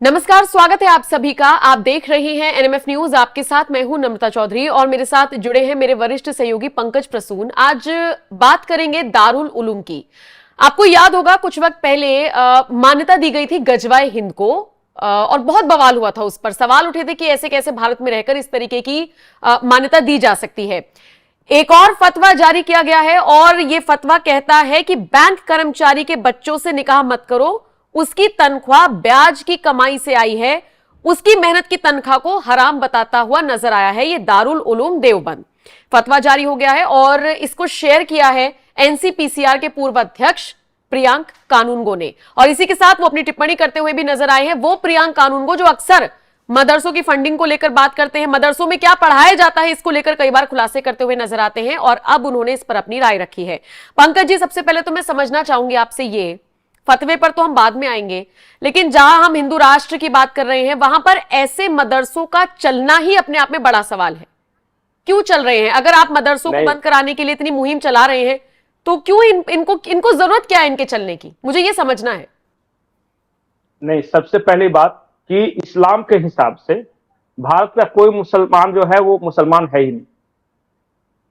नमस्कार, स्वागत है आप सभी का। आप देख रहे हैं एनएमएफ न्यूज। आपके साथ मैं हूं नम्रता चौधरी और मेरे साथ जुड़े हैं मेरे वरिष्ठ सहयोगी पंकज प्रसून। आज बात करेंगे दारुल उलूम की। आपको याद होगा कुछ वक्त पहले मान्यता दी गई थी गजवाए हिंद को, और बहुत बवाल हुआ था। उस पर सवाल उठे थे कि ऐसे कैसे भारत में रहकर इस तरीके की मान्यता दी जा सकती है। एक और फतवा जारी किया गया है और यह फतवा कहता है कि बैंक कर्मचारी के बच्चों से निकाह मत करो। उसकी तनख्वाह ब्याज की कमाई से आई है, उसकी मेहनत की तनख्वाह को हराम बताता हुआ नजर आया है। यह दारुल उलूम देवबंद फतवा जारी हो गया है और इसको शेयर किया है एनसीपीसीआर के पूर्व अध्यक्ष प्रियांक कानूनगो ने। और इसी के साथ वो अपनी टिप्पणी करते हुए भी नजर आए हैं, वो प्रियांक कानूनगो जो अक्सर मदरसों की फंडिंग को लेकर बात करते हैं, मदरसों में क्या पढ़ाया जाता है इसको लेकर कई बार खुलासे करते हुए नजर आते हैं, और अब उन्होंने इस पर अपनी राय रखी है। पंकज जी, सबसे पहले तो मैं समझना चाहूंगी आपसे, ये फतवे पर तो हम बाद में आएंगे, लेकिन जहां हम हिंदू राष्ट्र की बात कर रहे हैं वहां पर ऐसे मदरसों का चलना ही अपने आप में बड़ा सवाल है। क्यों चल रहे हैं? अगर आप मदरसों को बंद कराने के लिए इतनी मुहिम चला रहे हैं तो क्यों इनको जरूरत क्या है इनके चलने की? मुझे ये समझना है। नहीं, सबसे पहली बात कि इस्लाम के हिसाब से भारत का कोई मुसलमान जो है वो मुसलमान है ही नहीं,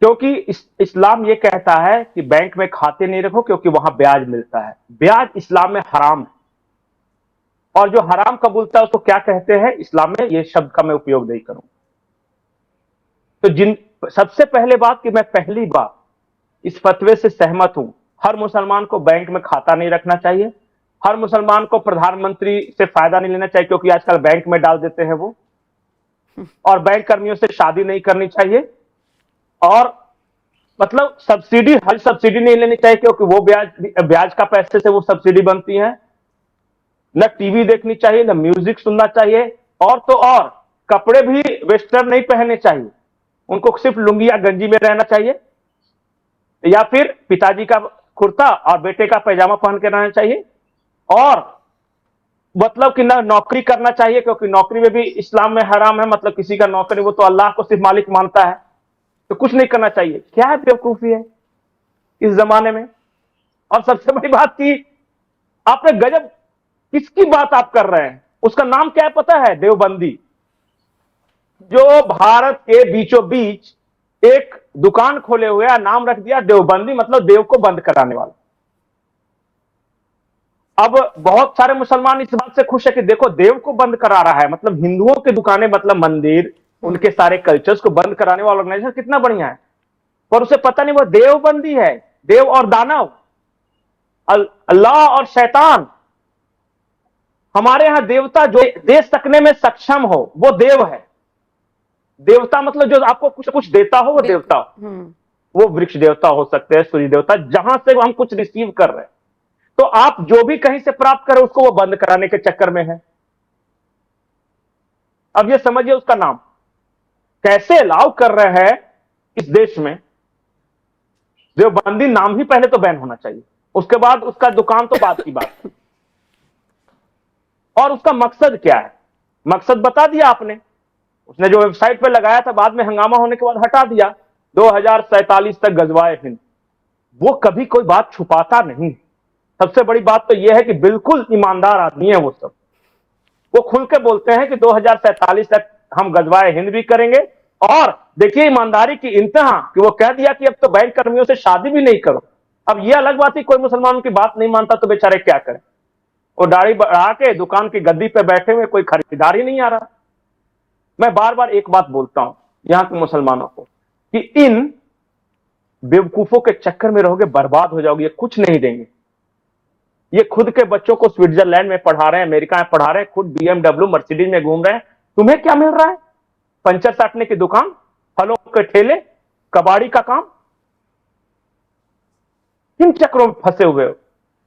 क्योंकि इस्लाम ये कहता है कि बैंक में खाते नहीं रखो क्योंकि वहां ब्याज मिलता है। ब्याज इस्लाम में हराम है, और जो हराम कबूलता है उसको क्या कहते हैं इस्लाम में, ये शब्द का मैं उपयोग नहीं करूं। तो सबसे पहले बात कि मैं पहली बार इस फतवे से सहमत हूं। हर मुसलमान को बैंक में खाता नहीं रखना चाहिए, हर मुसलमान को प्रधानमंत्री से फायदा नहीं लेना चाहिए क्योंकि आजकल बैंक में डाल देते हैं वो, और बैंक कर्मियों से शादी नहीं करनी चाहिए, और मतलब सब्सिडी, हर सब्सिडी नहीं लेनी चाहिए क्योंकि वो ब्याज का पैसे से वो सब्सिडी बनती है। न टीवी देखनी चाहिए, न म्यूजिक सुनना चाहिए, और तो और कपड़े भी वेस्टर्न नहीं पहनने चाहिए। उनको सिर्फ लुंगी या गंजी में रहना चाहिए, या फिर पिताजी का कुर्ता और बेटे का पैजामा पहन के रहना चाहिए। और मतलब कि ना नौकरी करना चाहिए क्योंकि नौकरी में भी इस्लाम में हराम है, मतलब किसी का नौकरी, वो तो अल्लाह को सिर्फ मालिक मानता है, तो कुछ नहीं करना चाहिए। क्या है बेवकूफी है इस जमाने में। और सबसे बड़ी बात की आपने गजब, किसकी बात आप कर रहे हैं, उसका नाम क्या है पता है? देवबंदी। जो भारत के बीचों बीच एक दुकान खोले हुए, नाम रख दिया देवबंदी, मतलब देव को बंद कराने वाला। अब बहुत सारे मुसलमान इस बात से खुश है कि देखो देव को बंद करा रहा है, मतलब हिंदुओं की दुकानें, मतलब मंदिर, उनके सारे कल्चर्स को बंद कराने वाला ऑर्गेनाइजेशन कितना बढ़िया है। पर उसे पता नहीं वो देवबंदी है। देव और दानव, अल्लाह और शैतान। हमारे यहां देवता जो दे सकने में सक्षम हो वो देव है। देवता मतलब जो आपको कुछ कुछ देता हो वो देवता हो। वो वृक्ष देवता हो सकते हैं, सूर्य देवता, जहां से हम कुछ रिसीव कर रहे हैं। तो आप जो भी कहीं से प्राप्त करें उसको वो बंद कराने के चक्कर में है। अब ये समझिए उसका नाम कैसे अलाउ कर रहे हैं इस देश में। देवबंदी नाम ही पहले तो बैन होना चाहिए, उसके बाद उसका दुकान तो बात की बात। और उसका मकसद क्या है? मकसद बता दिया आपने। उसने जो वेबसाइट पे लगाया था, बाद में हंगामा होने के बाद हटा दिया, 2047 तक गजवाए हिंद। वो कभी कोई बात छुपाता नहीं। सबसे बड़ी बात तो यह है कि बिल्कुल ईमानदार आदमी है वो सब। वो खुल के बोलते हैं कि 2047 तक हम गजवाए हिंद भी करेंगे। और देखिए ईमानदारी की इंतहा कि वो कह दिया कि अब तो बैंक कर्मियों से शादी भी नहीं करो। अब यह अलग बात है कोई मुसलमान की बात नहीं मानता तो बेचारे क्या करें। वो दाढ़ी बढ़ा के दुकान की गद्दी पे बैठे हुए, कोई खरीदार ही नहीं आ रहा। मैं बार बार एक बात बोलता हूं यहां के मुसलमानों को कि इन बेवकूफों के चक्कर में रहोगे बर्बाद हो जाओगे, ये कुछ नहीं देंगे। ये खुद के बच्चों को स्विट्जरलैंड में पढ़ा रहे हैं, अमेरिका में पढ़ा रहे हैं, खुद बीएमडब्ल्यू मर्सिडीज में घूम रहे हैं। तुम्हें क्या मिल रहा है? पंचर साटने की दुकान, फलों के ठेले, कबाड़ी का काम। किन चक्रों में फंसे हुए हो?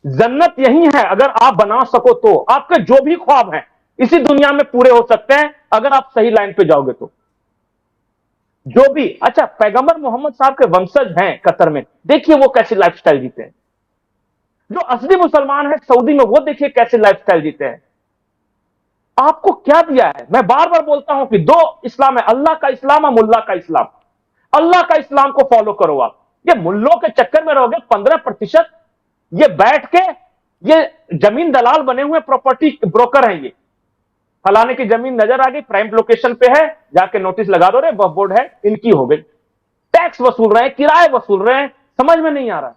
जन्नत यही है अगर आप बना सको तो। आपके जो भी ख्वाब हैं इसी दुनिया में पूरे हो सकते हैं अगर आप सही लाइन पे जाओगे तो। जो भी, अच्छा, पैगंबर मोहम्मद साहब के वंशज हैं कतर में, देखिए वो कैसी लाइफस्टाइल जीते हैं। जो असली मुसलमान है सऊदी में, वो देखिए कैसे लाइफस्टाइल जीते हैं। आपको क्या दिया है? मैं बार बार बोलता हूं कि दो इस्लाम है, अल्लाह का इस्लाम और मुल्ला का इस्लाम। अल्लाह का इस्लाम को फॉलो करो आप। ये मुल्लों के चक्कर में रहोगे 15%, ये बैठ के, ये जमीन दलाल बने हुए प्रॉपर्टी ब्रोकर हैं ये। फलाने की जमीन नजर आ गई, प्राइम लोकेशन पे है, जाके नोटिस लगा दो, रे वक्फ बोर्ड है, इनकी हो गई। टैक्स वसूल रहे हैं, किराए वसूल रहे हैं, समझ में नहीं आ रहा।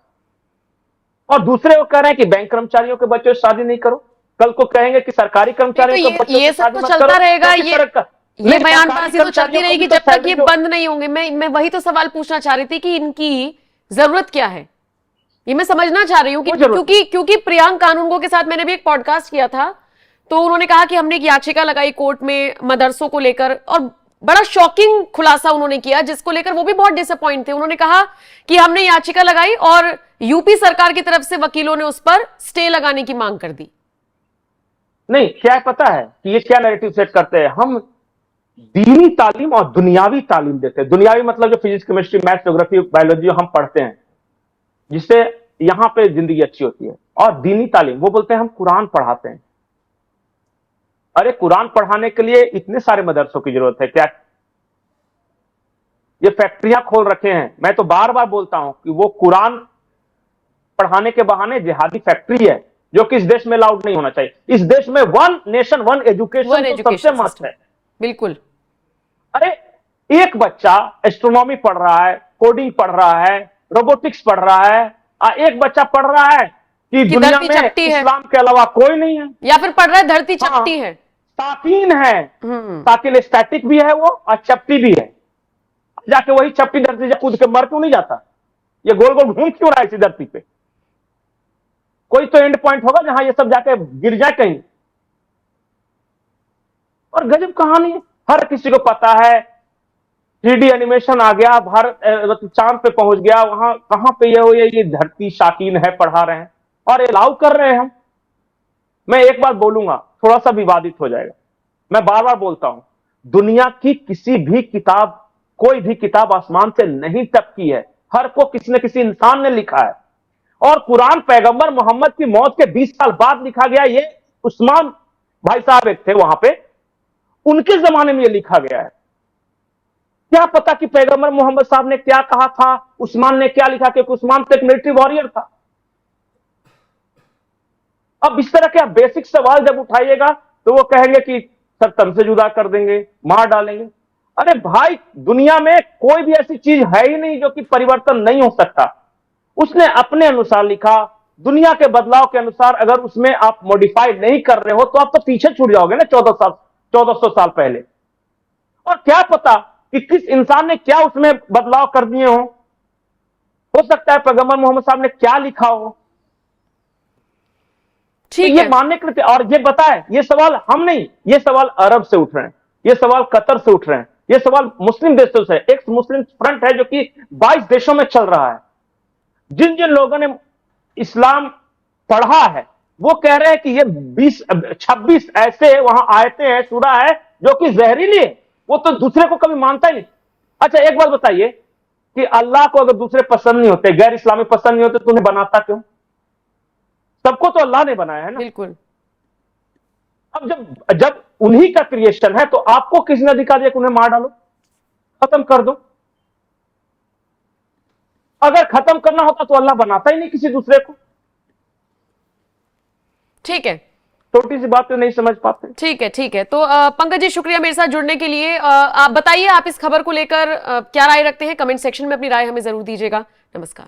और दूसरे वो कह रहे हैं कि बैंक कर्मचारियों के बच्चों से शादी नहीं करो, कल को कहेंगे कि सरकारी कर्मचारियों के बच्चों ये से सब शादी तो मत चलता करो। रहेगा, ये नहीं, बयानबाजी तो चलती कर्मचारियों को रहेगी भी तो जब तक सैलरी ये दो। बंद नहीं होंगे। मैं वही तो सवाल पूछना चाह रही थी कि इनकी जरूरत क्या है, ये मैं समझना चाह रही हूँ कि क्योंकि प्रियांक कानूनगो के साथ मैंने भी एक पॉडकास्ट किया था, तो उन्होंने कहा कि हमने एक याचिका लगाई कोर्ट में मदरसों को लेकर, और बड़ा शॉकिंग खुलासा उन्होंने किया जिसको लेकर वो भी बहुत डिसअपॉइंट थे। उन्होंने कहा कि हमने याचिका लगाई और यूपी सरकार की तरफ से वकीलों ने उस पर स्टे लगाने की मांग कर दी। नहीं, क्या है पता है कि ये क्या नैरेटिव सेट करते हैं, हम दीनी तालीम और दुनियावी तालीम देते हैं। दुनियावी मतलब जो physics, chemistry, maths, geography, biology हम पढ़ते हैं, जिससे यहां पे जिंदगी अच्छी होती है। और दीनी तालीम वो बोलते हैं हम कुरान पढ़ाते हैं। अरे कुरान पढ़ाने के लिए इतने सारे मदरसों की जरूरत है क्या? ये फैक्ट्रियां खोल रखे हैं। मैं तो बार बार बोलता हूं कि वो कुरान पढ़ाने के बहाने जिहादी फैक्ट्री है, जो कि इस देश में अलाउड नहीं होना चाहिए। इस देश में वन नेशन वन एजुकेशन तो सबसे मस्त है। बिल्कुल। अरे एक बच्चा एस्ट्रोनॉमी पढ़ रहा है, कोडिंग पढ़ रहा है, रोबोटिक्स पढ़ रहा है, एक बच्चा पढ़ रहा है कि दुनिया में इस्लाम के अलावा कोई नहीं है, या फिर पढ़ रहा है धरती चपटी है, साकीन है। साकिन स्टैटिक भी है वो और चपटी भी है। जाके वही चपटी धरती से कूद के मर क्यों नहीं जाता? ये गोल गोल घूम क्यों रहा है इसी धरती पे? कोई तो एंड पॉइंट होगा जहां ये सब जाके गिर जाए कहीं। और गजब कहानी है, हर किसी को पता है 3D एनिमेशन आ गया, भारत चांद पे पहुंच गया, वहां कहां पे ये धरती शाकीन है पढ़ा रहे हैं और अलाउ कर रहे हैं हम। मैं एक बात बोलूंगा, थोड़ा सा विवादित हो जाएगा, मैं बार बार बोलता हूं, दुनिया की किसी भी किताब, कोई भी किताब आसमान से नहीं टपकी है, हर को किसी न किसी इंसान ने लिखा है। और कुरान पैगंबर मोहम्मद की मौत के 20 साल बाद लिखा गया। ये उस्मान भाई साहब एक थे वहां पे, उनके जमाने में ये लिखा गया है। क्या पता कि पैगंबर मोहम्मद साहब ने क्या कहा था, उस्मान ने क्या लिखा, क्योंकि उस्मान तो एक मिलिट्री वॉरियर था। अब इस तरह के बेसिक सवाल जब उठाइएगा तो वो कहेंगे कि सर तन से जुदा कर देंगे, मार डालेंगे। अरे भाई, दुनिया में कोई भी ऐसी चीज है ही नहीं जो कि परिवर्तन नहीं हो सकता। उसने अपने अनुसार लिखा, दुनिया के बदलाव के अनुसार। अगर उसमें आप मॉडिफाई नहीं कर रहे हो तो आप तो पीछे छूट जाओगे ना 1400 साल पहले। और क्या पता कि किस इंसान ने क्या उसमें बदलाव कर दिए हो सकता है पैगंबर मोहम्मद साहब ने क्या लिखा हो। तो ये मानने के लिए, और ये बताए, ये सवाल हम नहीं, ये सवाल अरब से उठ रहे हैं, ये सवाल कतर से उठ रहे हैं, ये सवाल मुस्लिम देशों से, एक मुस्लिम फ्रंट है जो कि 22 देशों में चल रहा है। जिन जिन लोगों ने इस्लाम पढ़ा है वो कह रहे हैं कि ये 26 ऐसे वहां आयतें हैं, सूरा है जो कि जहरीली है। वो तो दूसरे को कभी मानता ही नहीं। अच्छा एक बात बताइए कि अल्लाह को अगर दूसरे पसंद नहीं होते, गैर इस्लामी पसंद नहीं होते, तो उन्हें बनाता क्यों? सबको तो अल्लाह ने बनाया है ना। बिल्कुल। अब जब उन्हीं का क्रिएशन है तो आपको किसने अधिकार दिया कि उन्हें मार डालो, खत्म कर दो? अगर खत्म करना होता तो अल्लाह बनाता ही नहीं किसी दूसरे को। ठीक है, छोटी सी बात तो नहीं समझ पाते। ठीक है। तो पंकज जी, शुक्रिया मेरे साथ जुड़ने के लिए। आप बताइए, आप इस खबर को लेकर क्या राय रखते हैं? कमेंट सेक्शन में अपनी राय हमें जरूर दीजिएगा। नमस्कार।